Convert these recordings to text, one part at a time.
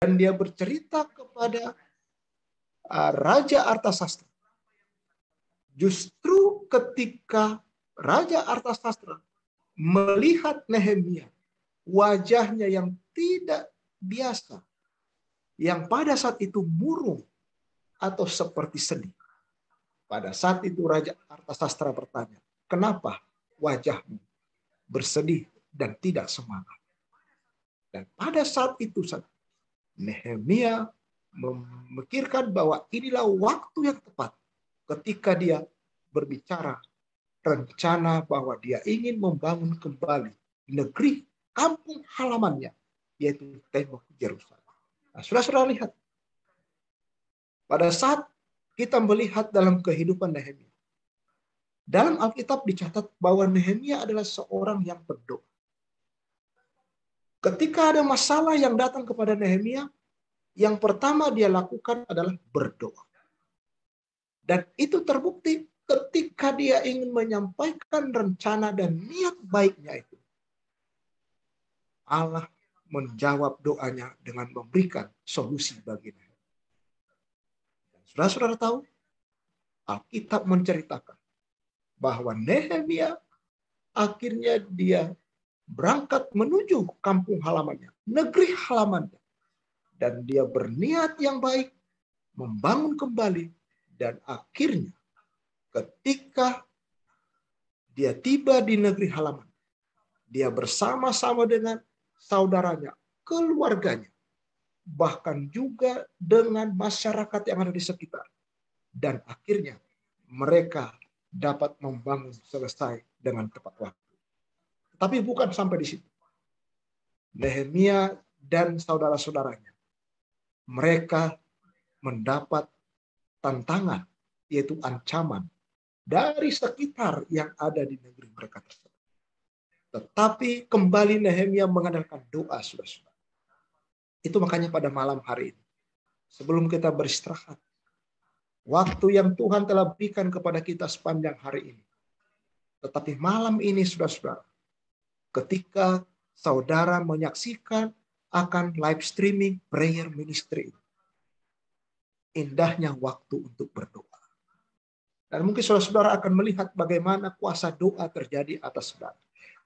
Dan dia bercerita kepada Raja Artasastra. Justru ketika Raja Artasastra melihat Nehemia, wajahnya yang tidak biasa, yang pada saat itu murung atau seperti sedih. Pada saat itu Raja Artasastra bertanya, kenapa wajahmu bersedih dan tidak semangat? Dan pada saat itu Nehemia memikirkan bahwa inilah waktu yang tepat ketika dia berbicara rencana bahwa dia ingin membangun kembali negeri kampung halamannya, yaitu tembok Yerusalem. Nah, saudara lihat, pada saat kita melihat dalam kehidupan Nehemia, dalam Alkitab dicatat bahwa Nehemia adalah seorang yang berdoa. Ketika ada masalah yang datang kepada Nehemia, yang pertama dia lakukan adalah berdoa. Dan itu terbukti ketika dia ingin menyampaikan rencana dan niat baiknya itu. Allah menjawab doanya dengan memberikan solusi bagi Nehemia. Saudara-saudara tahu, Alkitab menceritakan bahwa Nehemia akhirnya dia berangkat menuju kampung halamannya, negeri halamannya. Dan dia berniat yang baik, membangun kembali. Dan akhirnya ketika dia tiba di negeri halaman, dia bersama-sama dengan saudaranya, keluarganya, bahkan juga dengan masyarakat yang ada di sekitar. Dan akhirnya mereka dapat membangun selesai dengan tepat waktu. Tapi bukan sampai di situ. Nehemia dan saudara-saudaranya, mereka mendapat tantangan, yaitu ancaman dari sekitar yang ada di negeri mereka tersebut. Tetapi kembali Nehemia mengandalkan doa, saudara-saudara. Itu makanya pada malam hari ini, sebelum kita beristirahat, waktu yang Tuhan telah berikan kepada kita sepanjang hari ini. Tetapi malam ini, saudara-saudara, ketika saudara menyaksikan akan live streaming prayer ministry, indahnya waktu untuk berdoa. Dan mungkin saudara-saudara akan melihat bagaimana kuasa doa terjadi atas saudara.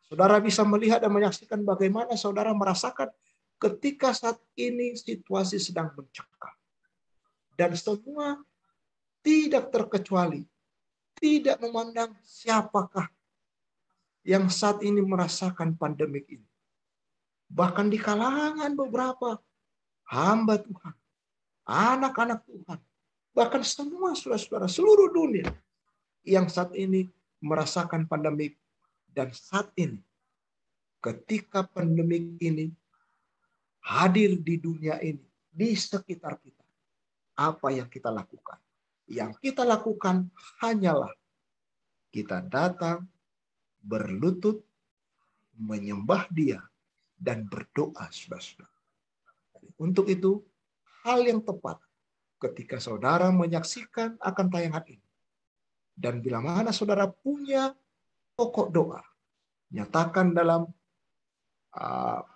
Saudara bisa melihat dan menyaksikan bagaimana saudara merasakan ketika saat ini situasi sedang mencekam. Dan semua tidak terkecuali, tidak memandang siapakah yang saat ini merasakan pandemik ini. Bahkan di kalangan beberapa hamba Tuhan, anak-anak Tuhan, bahkan semua saudara-saudara seluruh dunia yang saat ini merasakan pandemik. Dan saat ini, ketika pandemik ini hadir di dunia ini, di sekitar kita, apa yang kita lakukan? Yang kita lakukan hanyalah kita datang, berlutut, menyembah Dia, dan berdoa, saudara-saudara. Untuk itu, hal yang tepat ketika saudara menyaksikan akan tayangan ini. Dan bila mana saudara punya pokok doa, nyatakan dalam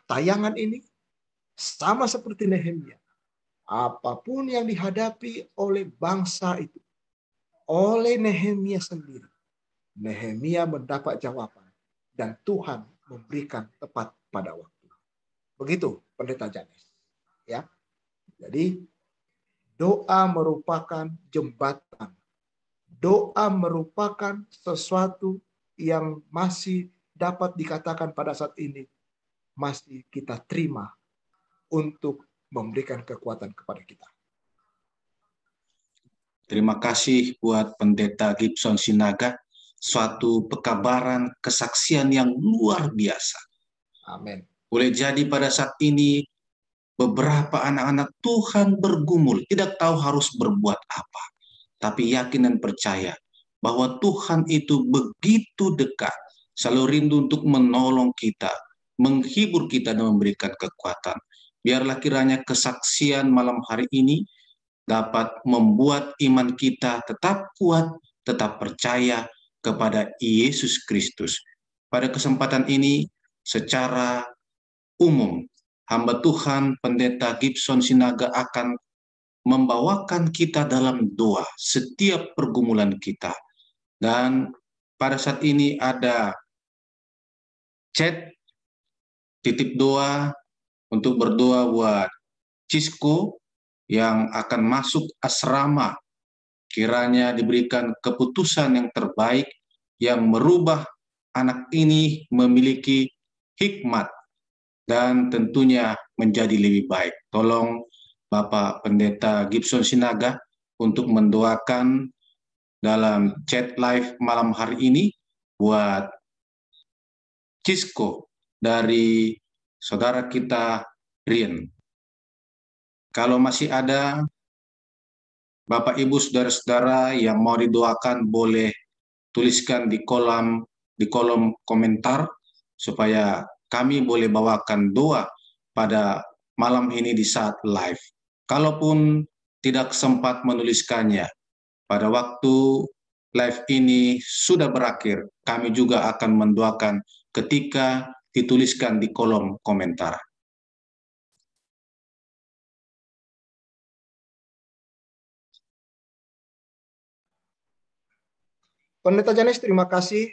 tayangan ini, sama seperti Nehemia. Apapun yang dihadapi oleh bangsa itu, oleh Nehemia sendiri, Nehemia mendapat jawaban. Dan Tuhan memberikan tepat pada waktu. Begitu Pendeta Janes. Ya. Jadi doa merupakan jembatan. Doa merupakan sesuatu yang masih dapat dikatakan pada saat ini masih kita terima untuk memberikan kekuatan kepada kita. Terima kasih buat Pendeta Gibson Sinaga, suatu pekabaran kesaksian yang luar biasa. Amin. Boleh jadi pada saat ini beberapa anak-anak Tuhan bergumul, tidak tahu harus berbuat apa. Tapi yakin dan percaya bahwa Tuhan itu begitu dekat, selalu rindu untuk menolong kita, menghibur kita dan memberikan kekuatan. Biarlah kiranya kesaksian malam hari ini dapat membuat iman kita tetap kuat, tetap percaya kepada Yesus Kristus. Pada kesempatan ini, secara umum, hamba Tuhan Pendeta Gibson Sinaga akan membawakan kita dalam doa setiap pergumulan kita. Dan pada saat ini ada chat titip doa untuk berdoa buat Cisco yang akan masuk asrama. Kiranya diberikan keputusan yang terbaik yang merubah anak ini memiliki hikmat dan tentunya menjadi lebih baik. Tolong Bapak Pendeta Gibson Sinaga untuk mendoakan dalam chat live malam hari ini buat Cisco dari saudara kita Rien. Kalau masih ada Bapak Ibu saudara-saudara yang mau didoakan, boleh tuliskan di kolom komentar supaya kami boleh bawakan doa pada malam ini di saat live. Kalaupun tidak sempat menuliskannya, pada waktu live ini sudah berakhir, kami juga akan mendoakan ketika dituliskan di kolom komentar. Pendeta Janes, terima kasih.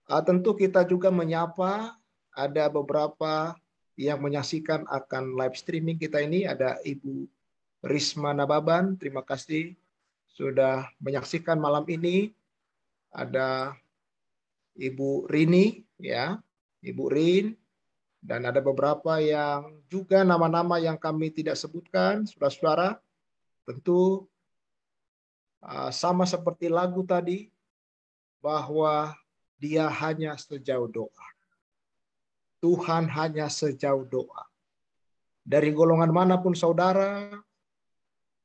Tentu kita juga menyapa, ada beberapa yang menyaksikan akan live streaming kita ini. Ada Ibu Risma Nababan, terima kasih sudah menyaksikan malam ini. Ada Ibu Rini, ya, Ibu Rin, dan ada beberapa yang juga nama-nama yang kami tidak sebutkan, saudara-saudara. Tentu sama seperti lagu tadi, bahwa dia hanya sejauh doa. Tuhan hanya sejauh doa. Dari golongan manapun saudara,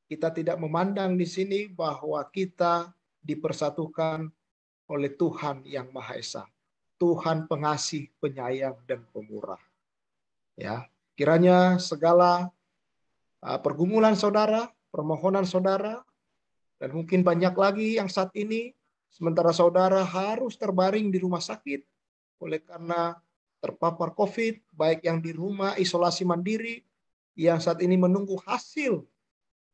kita tidak memandang di sini bahwa kita dipersatukan oleh Tuhan yang Maha Esa. Tuhan pengasih, penyayang, dan pemurah. Ya, kiranya segala pergumulan saudara, permohonan saudara, dan mungkin banyak lagi yang saat ini sementara saudara harus terbaring di rumah sakit oleh karena terpapar COVID, baik yang di rumah isolasi mandiri, yang saat ini menunggu hasil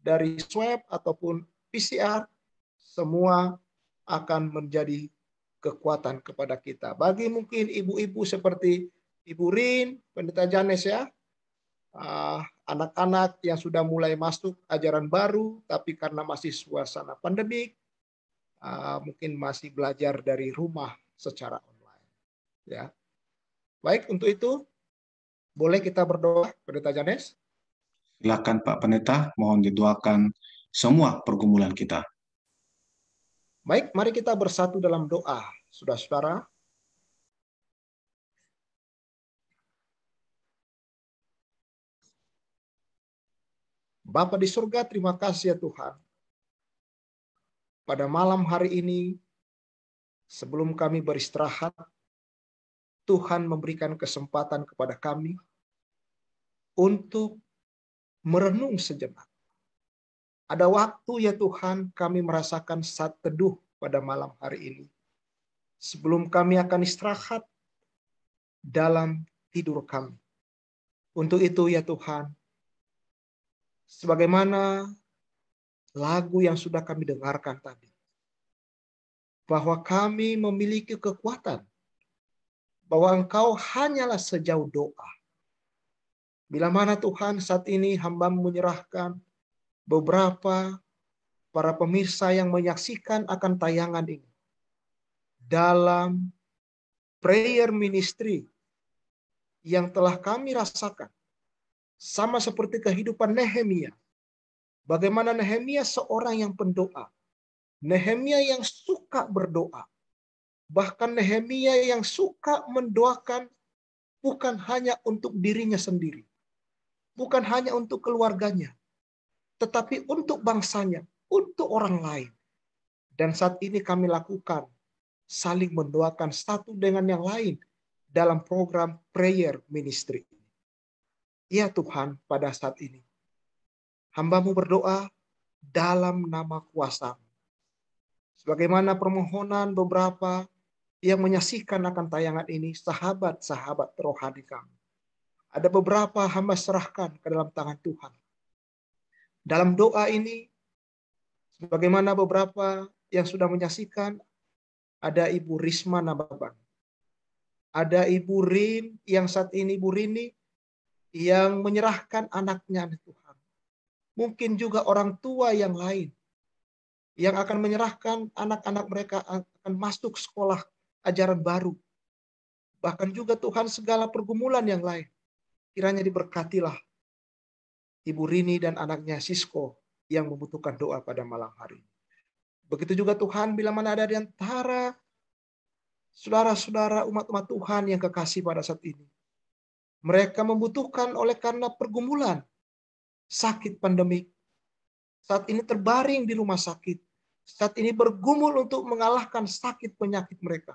dari swab ataupun PCR, semua akan menjadi kekuatan kepada kita. Bagi mungkin ibu-ibu seperti Ibu Rin, Pendeta Janes ya, anak-anak yang sudah mulai masuk ajaran baru, tapi karena masih suasana pandemik, mungkin masih belajar dari rumah secara online. Ya, baik, untuk itu boleh kita berdoa, Pendeta Janes. Silakan Pak Pendeta, mohon didoakan semua pergumulan kita. Baik, mari kita bersatu dalam doa, saudara-saudara. Bapa di surga, terima kasih ya Tuhan. Pada malam hari ini, sebelum kami beristirahat, Tuhan memberikan kesempatan kepada kami untuk merenung sejenak. Ada waktu ya Tuhan kami merasakan saat teduh pada malam hari ini. Sebelum kami akan istirahat dalam tidur kami. Untuk itu ya Tuhan, sebagaimana lagu yang sudah kami dengarkan tadi, bahwa kami memiliki kekuatan, bahwa Engkau hanyalah sejauh doa. Bila mana Tuhan saat ini hamba-Mu menyerahkan beberapa para pemirsa yang menyaksikan akan tayangan ini dalam prayer ministry yang telah kami rasakan, sama seperti kehidupan Nehemia. Bagaimana Nehemia seorang yang pendoa, Nehemia yang suka berdoa, bahkan Nehemia yang suka mendoakan bukan hanya untuk dirinya sendiri, bukan hanya untuk keluarganya, tetapi untuk bangsanya, untuk orang lain. Dan saat ini kami lakukan saling mendoakan satu dengan yang lain dalam program prayer ministry. Ya Tuhan, pada saat ini hamba-Mu berdoa dalam nama kuasa-Mu. Sebagaimana permohonan beberapa yang menyaksikan akan tayangan ini, sahabat-sahabat rohani kami. Ada beberapa hamba serahkan ke dalam tangan Tuhan. Dalam doa ini, sebagaimana beberapa yang sudah menyaksikan, ada Ibu Risma Nababan. Ada Ibu Rin yang saat ini Ibu Rini yang menyerahkan anaknya ke Tuhan. Mungkin juga orang tua yang lain yang akan menyerahkan anak-anak mereka akan masuk sekolah ajaran baru. Bahkan juga Tuhan segala pergumulan yang lain. Kiranya diberkatilah Ibu Rini dan anaknya Sisko yang membutuhkan doa pada malam hari. Begitu juga Tuhan, bila mana ada di antara saudara-saudara umat-umat Tuhan yang kekasih pada saat ini. Mereka membutuhkan oleh karena pergumulan, sakit pandemik. Saat ini terbaring di rumah sakit. Saat ini bergumul untuk mengalahkan sakit penyakit mereka.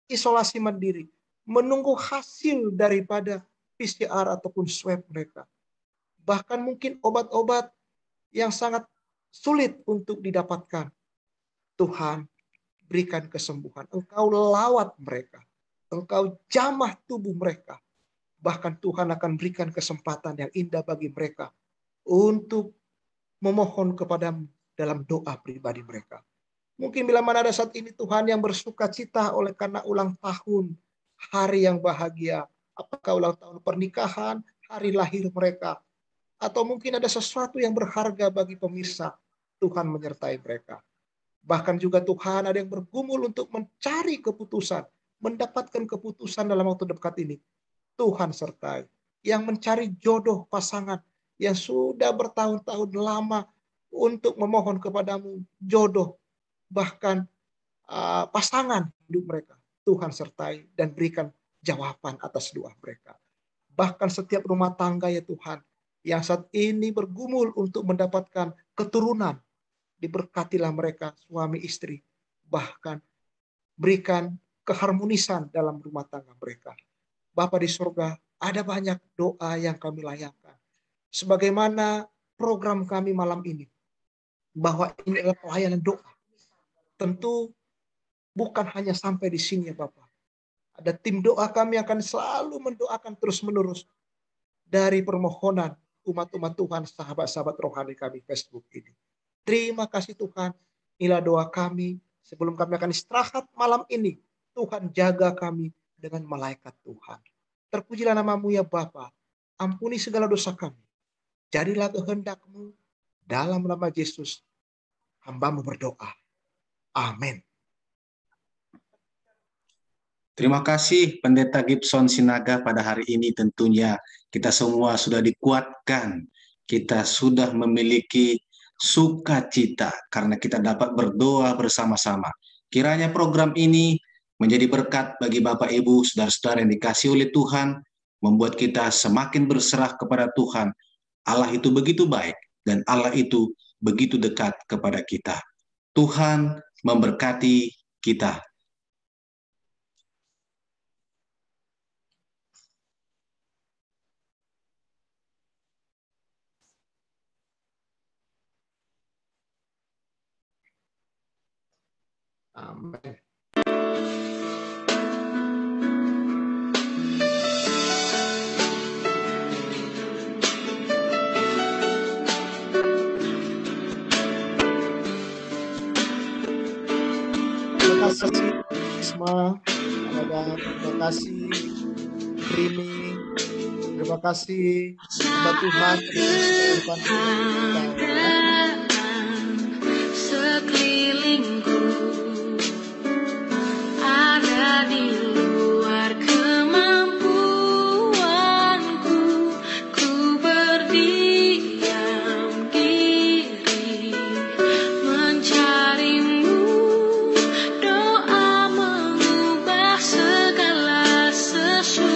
Isolasi mandiri. Menunggu hasil daripada PCR ataupun swab mereka. Bahkan mungkin obat-obat yang sangat sulit untuk didapatkan. Tuhan, berikan kesembuhan. Engkau lawat mereka. Engkau jamah tubuh mereka. Bahkan Tuhan akan berikan kesempatan yang indah bagi mereka untuk memohon kepadamu dalam doa pribadi mereka. Mungkin bila mana ada saat ini Tuhan yang bersuka cita oleh karena ulang tahun, hari yang bahagia. Apakah ulang tahun pernikahan, hari lahir mereka. Atau mungkin ada sesuatu yang berharga bagi pemirsa. Tuhan menyertai mereka. Bahkan juga Tuhan ada yang bergumul untuk mencari keputusan. Mendapatkan keputusan dalam waktu dekat ini. Tuhan sertai. Yang mencari jodoh pasangan. Yang sudah bertahun-tahun lama untuk memohon kepadamu jodoh. Bahkan pasangan hidup mereka. Tuhan sertai dan berikan jawaban atas doa mereka. Bahkan setiap rumah tangga ya Tuhan. Yang saat ini bergumul untuk mendapatkan keturunan. Diberkatilah mereka suami istri. Bahkan berikan keharmonisan dalam rumah tangga mereka. Bapa di surga, ada banyak doa yang kami layangkan. Sebagaimana program kami malam ini. Bahwa ini adalah pelayanan doa. Tentu bukan hanya sampai di sini ya Bapak. Ada tim doa kami akan selalu mendoakan terus-menerus. Dari permohonan umat-umat Tuhan, sahabat-sahabat rohani kami Facebook ini. Terima kasih Tuhan. Inilah doa kami. Sebelum kami akan istirahat malam ini. Tuhan jaga kami dengan malaikat Tuhan. Terpujilah namamu ya Bapa. Ampuni segala dosa kami. Jadilah kehendak-Mu. Dalam nama Yesus. Hamba-Mu berdoa. Amin. Terima kasih Pendeta Gibson Sinaga pada hari ini tentunya kita semua sudah dikuatkan. Kita sudah memiliki sukacita karena kita dapat berdoa bersama-sama. Kiranya program ini menjadi berkat bagi Bapak Ibu, saudara-saudara yang dikasihi oleh Tuhan, membuat kita semakin berserah kepada Tuhan. Allah itu begitu baik dan Allah itu begitu dekat kepada kita. Tuhan memberkati kita. Amin. Terima kasih Isma, terima kasih Rini, terima kasih Mbak Tuhan. Sekelilingku ada di luar kemampuanku, ku berdiam diri mencarimu. Doa mengubah segala sesuatu.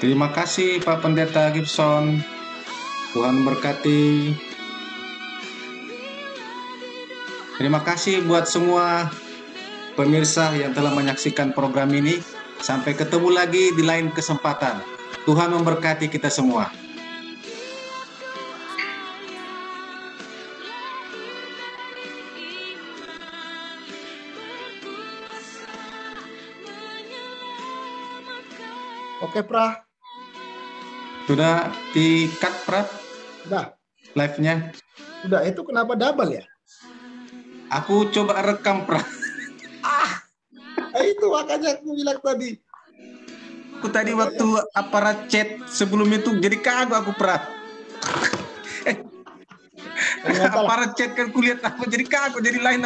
Terima kasih Pak Pendeta Gibson. Tuhan berkati. Terima kasih buat semua pemirsa yang telah menyaksikan program ini. Sampai ketemu lagi di lain kesempatan. Tuhan memberkati kita semua. Oke, Pra. Sudah di-cut, Prat, Udah. live-nya? Udah, itu kenapa double ya? Aku coba rekam, Prat. Itu makanya aku bilang tadi. Aku tadi waktu aparat chat sebelum itu jadi kagok aku, Prat. Ternyata lah. Aparat chat kan kulihat apa jadi kagok, jadi lain.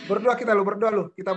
Berdoa kita lu. Kita